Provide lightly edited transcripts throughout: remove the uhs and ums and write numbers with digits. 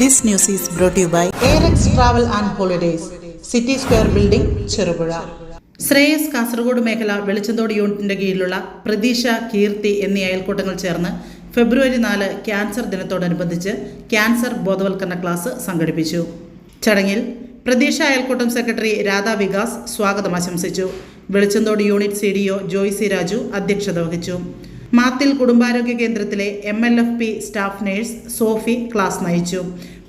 This news is brought to you by ARX Travel and Holidays, City Square Building, Cherupuzha. Shreyas Kasaragod മേഖല വെളിച്ചന്തോട് യൂണിറ്റിന്റെ കീഴിലുള്ള പ്രതീക്ഷ, കീർത്തി എന്നീ അയൽക്കൂട്ടങ്ങൾ ചേർന്ന് ഫെബ്രുവരി 4 ക്യാൻസർ ദിനത്തോടനുബന്ധിച്ച് ക്യാൻസർ ബോധവൽക്കരണ ക്ലാസ് സംഘടിപ്പിച്ചു. ചടങ്ങിൽ പ്രതീക്ഷ അയൽക്കൂട്ടം സെക്രട്ടറി രാധാ വികാസ് സ്വാഗതം ആശംസിച്ചു. വെളിച്ചന്തോട് യൂണിറ്റ് CDO ജോയ്സി രാജു അധ്യക്ഷത വഹിച്ചു. മാത്തിൽ കുടുംബാരോഗ്യ കേന്ദ്രത്തിലെ MLFP staff nurse Sophie class നയിച്ചു.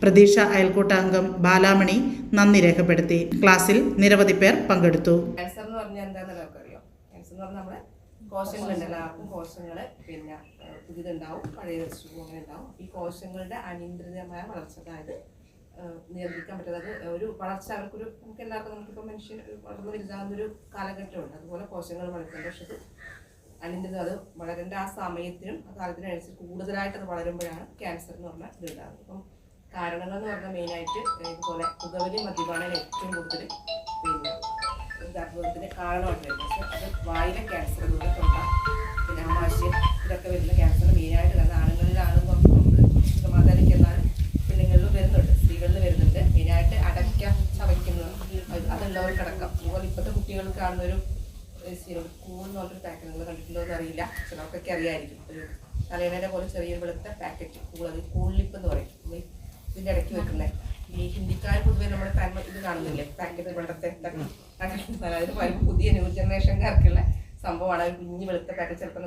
പ്രതീക്ഷ അയൽക്കൂട്ട അംഗം ബാലാമണി നന്ദി രേഖപ്പെടുത്തി. ക്ലാസ്സിൽ നിരവധി പേർ പങ്കെടുത്തു. ക്യാൻസർ എന്ന് പറഞ്ഞാൽ എന്താണെന്ന് നമുക്കറിയാം. ക്യാൻസർ എന്ന് പറഞ്ഞാൽ നമ്മുടെ കോശങ്ങളുണ്ടല്ലോ, ആർക്കും കോശങ്ങള് പിന്നെ പുതിയതുണ്ടാവും, പഴയ അങ്ങനെ ഉണ്ടാവും. ഈ കോശങ്ങളുടെ അനിയന്ത്രിതമായ വളർച്ച, അതായത് നിയന്ത്രിക്കാൻ പറ്റാതെ ഒരു വളർച്ച അവർക്കൊരു നമുക്ക് എല്ലാവർക്കും നമുക്കിപ്പോൾ മനുഷ്യൻ വളർന്നു വലുതാകുന്നൊരു കാലഘട്ടമുണ്ട്. അതുപോലെ കോശങ്ങൾ വളർത്തേണ്ട, പക്ഷെ അനിയന്ത്രിതം അത് വളരേണ്ട ആ സമയത്തിനും ആ കാലത്തിനനുസരിച്ച് കൂടുതലായിട്ട് അത് വളരുമ്പോഴാണ് ക്യാൻസർ എന്ന് പറഞ്ഞാൽ ഇതുണ്ടാകുന്നത്. അപ്പം കാരണങ്ങൾ എന്ന് പറഞ്ഞാൽ മെയിനായിട്ട് ഇതുപോലെ പുകവലി, മദ്യപാനം ഏറ്റവും കൂടുതൽ പിന്നെ ഗർഭത്തിന് കാരണമായിട്ട് വരുന്നത്. പക്ഷെ അത് വായിലെ ക്യാൻസർ, തൊണ്ട, പിന്നെ ആമാശയം, ഇതൊക്കെ വരുന്ന ക്യാൻസർ മെയിനായിട്ട് കാരണം ആണുങ്ങളിലാണെന്ന് നമുക്ക് സമാധാനിക്കുന്നാലും പെണ്ണുങ്ങളിലും വരുന്നുണ്ട്, സ്ത്രീകളിൽ വരുന്നുണ്ട്. മെയിനായിട്ട് അടയ്ക്ക ചവയ്ക്കുന്നത് അതുള്ളവർക്കടക്കം. അതുപോലെ ഇപ്പോഴത്തെ കുട്ടികൾ കാണുന്നൊരു കൂൾ എന്ന് പറഞ്ഞൊരു പാക്കറ്റ് നിങ്ങൾ കണ്ടിട്ടുണ്ടോ എന്ന് അറിയില്ല, ചിലർക്കൊക്കെ അറിയാമായിരിക്കും. ഒരു തലേണയുടെ പോലെ ചെറിയ വെളുത്ത പാക്കറ്റ് കൂൾ, അത് കൂളിപ്പ് എന്ന് പറയും. ഇതിൻ്റെ ഇടയ്ക്ക് വെക്കുന്നത് ഈ ഹിന്ദിക്കാർ പൊതുവെ നമ്മുടെ ഇത് കാണുന്നില്ലേ, പാക്കറ്റ് പണ്ടത്തെ അതായത് പുതിയ ന്യൂ ജനറേഷൻകാർക്കുള്ള സംഭവമാണ്. ഒരു കുഞ്ഞ് വെളുത്ത പാക്കറ്റ് ചിലപ്പോൾ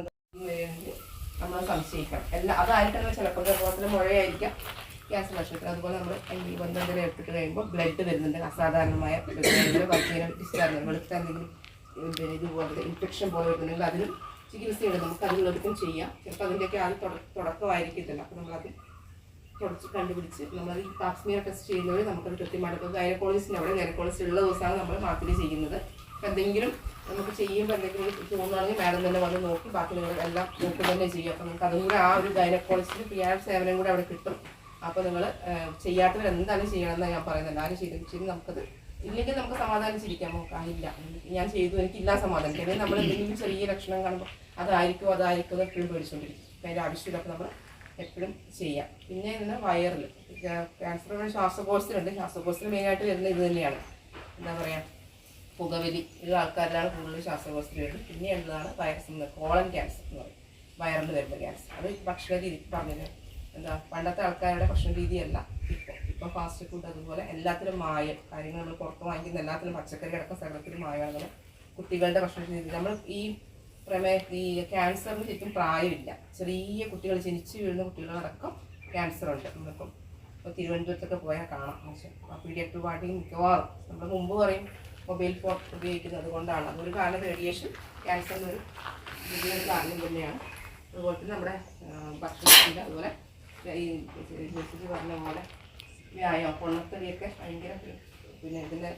നമ്മൾ സംശയിക്കാം. എല്ലാം അതായിട്ടല്ല, ചിലപ്പോൾ അതുപോലെ മുഴയായിരിക്കാം ക്യാൻസർ നഷ്ടത്തിൽ. അതുപോലെ നമ്മൾ ഈ ബന്ധം എടുത്തിട്ട് കഴിയുമ്പോൾ ബ്ലഡ് വരുന്നുണ്ട്, അസാധാരണമായ ഡിസ്ചാർജ്, വെളുത്ത എന്തെങ്കിലും ഇതുപോലെ ഇൻഫെക്ഷൻ പോലെ വരുന്നുണ്ടെങ്കിൽ അതിനും ചികിത്സയുണ്ട്, നമുക്ക് അതിനുള്ളവർക്കും ചെയ്യാം. ചിലപ്പോൾ അതിൻ്റെയൊക്കെ ആദ്യം തുടക്കമായിരിക്കത്തില്ല. അപ്പോൾ നമ്മളത് തുടച്ച് കണ്ടുപിടിച്ച് നമ്മളത് ഈ പാപ്സ്മിയർ ടെസ്റ്റ് ചെയ്യുന്നവർ നമുക്കത് കൃത്യമായിട്ട് ഇപ്പോൾ ഗൈനക്കോളജിസ്റ്റിന് അവിടെ ഗൈനക്കോളജിസ്റ്റ് ഉള്ള ദിവസമാണ് നമ്മൾ മാറ്റിൽ ചെയ്യുന്നത്. അപ്പോൾ എന്തെങ്കിലും നമുക്ക് ചെയ്യുമ്പോൾ എന്തെങ്കിലും തോന്നുകയാണെങ്കിൽ മാഡം തന്നെ വന്ന് നോക്കി ബാക്കി നിങ്ങൾ എല്ലാം നോക്കി തന്നെ ചെയ്യും. അപ്പോൾ നമുക്ക് അതും കൂടെ ആ ഒരു ഗൈനക്കോളജിസ്റ്റിന് ഫ്രീ ആയ സേവനം കൂടെ അവിടെ കിട്ടും. അപ്പോൾ നിങ്ങൾ ചെയ്യാത്തവർ എന്തായാലും ചെയ്യണമെന്നാണ് ഞാൻ പറയുന്നത്. എല്ലാവരും ചെയ്ത് നമുക്കത് ഇല്ലെങ്കിൽ നമുക്ക് സമാധാനിച്ചിരിക്കാം. നോക്കാനില്ല, ഞാൻ ചെയ്തു, എനിക്കില്ല സമാധാനിക്കാം. അല്ലെങ്കിൽ നമ്മൾ എന്തെങ്കിലും ചെറിയ ലക്ഷണം കാണുമ്പോൾ അതായിരിക്കും എപ്പോഴും പേടിച്ചുകൊണ്ടിരിക്കും. അതിൻ്റെ ആവശ്യമില്ലപ്പോൾ നമ്മൾ എപ്പോഴും ചെയ്യാം. പിന്നെ ഇതിന് വയറിൽ ക്യാൻസർ ശ്വാസകോശത്തിലുണ്ട്. ശ്വാസകോശത്തിൽ മെയിനായിട്ട് വരുന്നത് ഇത് തന്നെയാണ്, എന്താ പറയുക, പുകവലി ഉള്ള ആൾക്കാരിലാണ് കൂടുതൽ ശ്വാസകോശത്തിൽ വരുന്നത്. പിന്നെ ഉള്ളതാണ് വൈറസ് കോളൻ ക്യാൻസർ എന്ന് പറയും, വയറിൽ വരുന്ന ക്യാൻസർ. അത് ഭക്ഷണ രീതി പറഞ്ഞത് എന്താ, പണ്ടത്തെ ആൾക്കാരുടെ ഭക്ഷണ രീതിയല്ല ഇപ്പം ഫാസ്റ്റ് ഫുഡ്, അതുപോലെ എല്ലാത്തിലും മായം കാര്യങ്ങൾ നമ്മൾ പുറത്ത് വാങ്ങിക്കുന്ന എല്ലാത്തിലും പച്ചക്കറി അടക്കം സകലത്തിലും മായമാണ്. കുട്ടികളുടെ ഭക്ഷണ രീതി നമ്മൾ ഈ ഈ ക്യാൻസറിന് ശരിക്കും പ്രായമില്ല. ചെറിയ കുട്ടികൾ, ജനിച്ച് വീഴുന്ന കുട്ടികളടക്കം ക്യാൻസർ ഉണ്ട്. നമ്മളിപ്പം ഇപ്പോൾ തിരുവനന്തപുരത്തൊക്കെ പോയാൽ കാണാം. പീഡിയാട്രിക് വാർഡിൽ മിക്കവാറും നമ്മൾ മുമ്പ് പറയും മൊബൈൽ ഫോൺ ഉപയോഗിക്കുന്നത് കൊണ്ടാണ്. അതൊരു കാരണം റേഡിയേഷൻ ക്യാൻസറിനൊരു വലിയൊരു കാരണം തന്നെയാണ്. അതുപോലെ തന്നെ നമ്മുടെ ഭക്ഷണത്തിൻ്റെ, അതുപോലെ ഈ പറഞ്ഞ പോലെ വ്യായാമം, പൊണ്ണത്തടിയൊക്കെ ഭയങ്കര പിന്നെ ഇതിൻ്റെ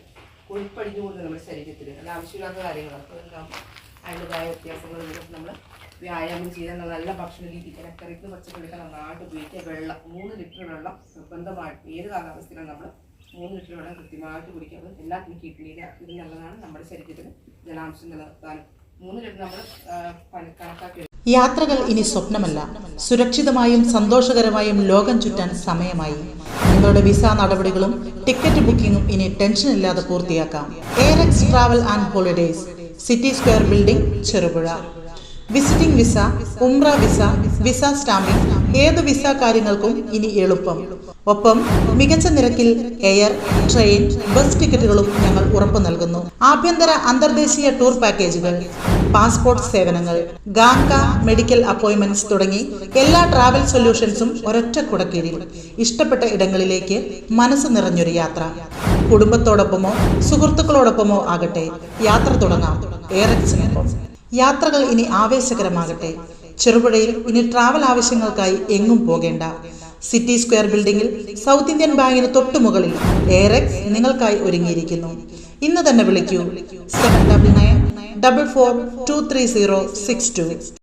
കൊഴുപ്പടിഞ്ഞു കൂടുന്നത് നമ്മുടെ ശരീരത്തിൽ. അത് ആവശ്യമില്ലാത്ത കാര്യങ്ങളാണ്. അപ്പോൾ എന്താകുമ്പോൾ അതിൻ്റെതായ വ്യത്യാസങ്ങൾ നമ്മൾ വ്യായാമം ചെയ്താൽ നല്ല ഭക്ഷണ രീതി, ഇലക്കറിക്ക് പച്ചക്കറികൾ നന്നായിട്ട് ഉപയോഗിക്കുക. വെള്ളം 3 ലിറ്റർ വെള്ളം നിർബന്ധമായിട്ട് ഏത് കാലാവസ്ഥയിലാണ് നമ്മൾ 3 ലിറ്റർ വെള്ളം കൃത്യമായിട്ട് കുടിക്കുന്നത്. എല്ലാത്തിനും കിഡ്നിയുടെ ഇത് നല്ലതാണ്, നമ്മുടെ ശരീരത്തിന് ജലാംശം നിലനിർത്താനും 3 ലിറ്റർ നമ്മൾ കണക്കാക്കി. യാത്രകൾ ഇനി സ്വപ്നമല്ല, സുരക്ഷിതമായും സന്തോഷകരമായും ലോകം ചുറ്റാൻ സമയമായി. നിങ്ങളുടെ വിസ നടപടികളും ടിക്കറ്റ് ബുക്കിംഗും ഇനി ടെൻഷൻ ഇല്ലാതെ പൂർത്തിയാക്കാം. ARX Travel and Holidays, City Square Building, Cherupuzha. Visiting visa, ഉംറ വിസ, വിസ സ്റ്റാമ്പിംഗ്, ഏത് വിസ കാര്യങ്ങൾക്കും ഇനി എളുപ്പം. ഒപ്പം മികച്ച നിരക്കിൽ എയർ, ട്രെയിൻ, ബസ് ടിക്കറ്റുകളും ഞങ്ങൾ ഉറപ്പു നൽകുന്നു. ആഭ്യന്തര അന്തർദേശീയ ടൂർ പാക്കേജുകൾ, പാസ്പോർട്ട് സേവനങ്ങൾ, ഗാംക മെഡിക്കൽ അപ്പോയിന്റ്മെന്റ്സ് തുടങ്ങി എല്ലാ ട്രാവൽ സൊല്യൂഷൻസും ഒരൊറ്റ കുടക്കീഴിൽ. ഇഷ്ടപ്പെട്ട ഇടങ്ങളിലേക്ക് മനസ്സ് നിറഞ്ഞൊരു യാത്ര. കുടുംബത്തോടൊപ്പമോ സുഹൃത്തുക്കളോടൊപ്പമോ ആകട്ടെ, യാത്ര തുടങ്ങാം ARXനൊപ്പം. യാത്രകൾ ഇനി ആവേശകരമാകട്ടെ. ചെറുപുഴയിൽ ഇനി ട്രാവൽ ആവശ്യങ്ങൾക്കായി എങ്ങും പോകേണ്ട. സിറ്റി സ്ക്വയർ ബിൽഡിംഗിൽ സൗത്ത് ഇന്ത്യൻ ബാങ്കിന് തൊട്ടുമുകളിൽ ARX നിങ്ങൾക്കായി ഒരുങ്ങിയിരിക്കുന്നു. ഇന്ന് തന്നെ വിളിക്കൂ 7994423062.